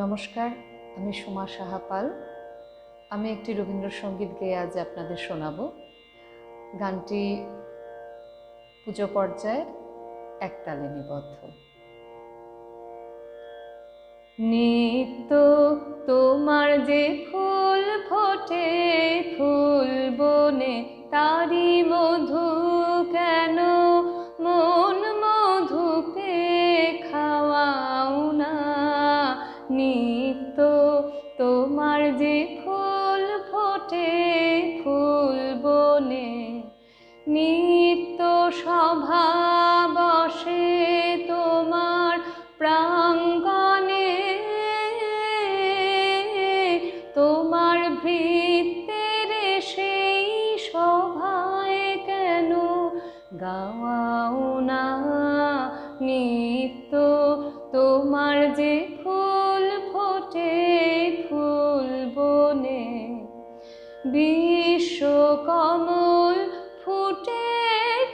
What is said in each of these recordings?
নমস্কার, আমি সুমা সাহা পাল। আমি একটি রবীন্দ্রসঙ্গীত গেয়ে আজ আপনাদের শোনাবো। গানটি পুজো পর্যায়ে একতালে নিবদ্ধ। নিত্য তোমার যে ফুল ফোটে ফুল বনে, তারি মধু কেন মন মধু পে খাওয়াও না। নিত্য তোমার যে ফুল ফোটে ফুল বনে, নিত্য সভা বসে তোমার প্রাঙ্গণে, তোমার ভৃত্যের সেই সভায় কেন গাওয়াও না। নিত্য তোমার যে ফুল ফোটে ফুল বনে, বিশ্বকমল ফুটে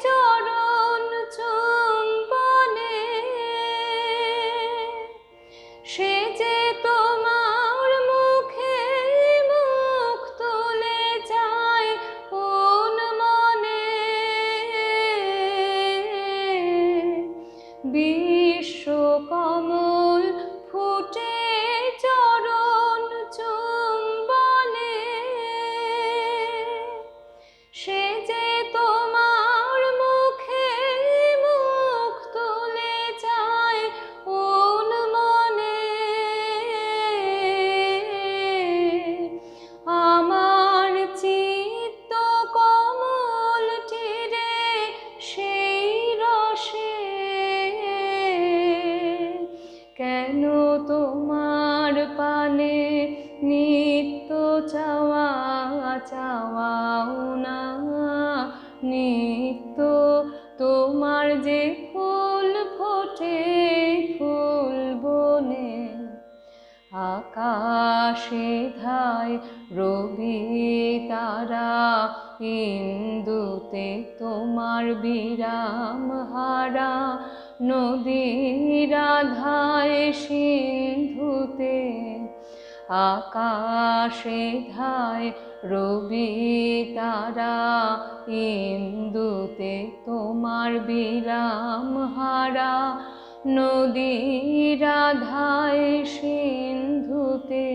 চরণ চুম্বনে, সে যে তোমার মুখে মুখ তুলে যায় কোন মনে। বিশ্বকমল ফুটে চরণ চুম্বনে, সে যে তোমার মুখে মুখ তুলে যায় কোন মনে। আমার চিত্ত কমল তীরে সেই রসে কেন তোমার পানে নিত্য চাওয়া চাওয়াও না। নিত্য তোমার যে ফুল ফোটে ফুল বনে, আকাশে ধায় রবি তারা ইন্দুতে তোমার বিরাম হারা, নদীর ধায় সিন্ধুতে। আকাশে ধায় রবি তারা ইন্দুতে তোমার বিরাম হারা, নদীর ধায় সিন্ধুতে।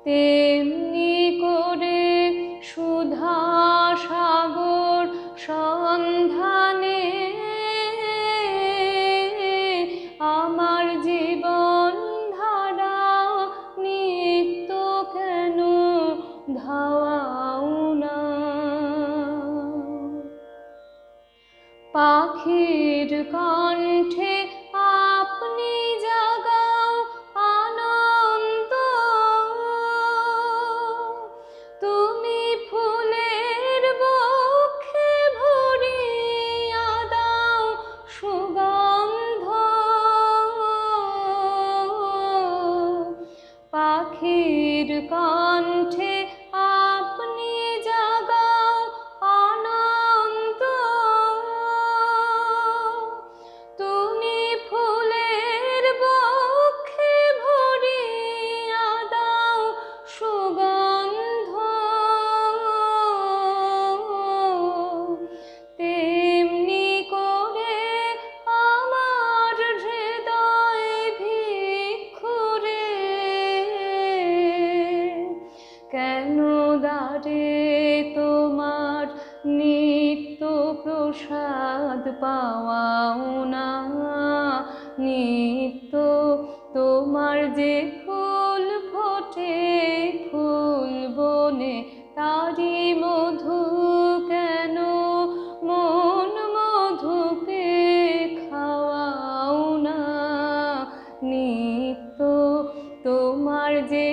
তেমনি করে সুধা সাগর সন্ধানে আমার জীবন ধারা নিত্য কেন ধাওয়াও না। পাখির কণ্ঠে আপনি জাগাও আনন্দ, তুমি ফুলের বক্ষে ভরিয়া দাও সুগন্ধ। পাখির কণ্ঠে আপনি জাগাও আনন্দ, তুমি ফুলের বক্ষে ভরিয়া দাও সুগন্ধ। তেমনি করে আমার হৃদয় ভিক্ষুরে কেন দ্বারে তোমার নিত্য প্রসাদ পাওয়াও না। নিত্য তোমার যে ফুল ফোটে ফুল বনে, তারি মধু কেন মন মধু পে খাওয়াও না। নিত্য তোমার যে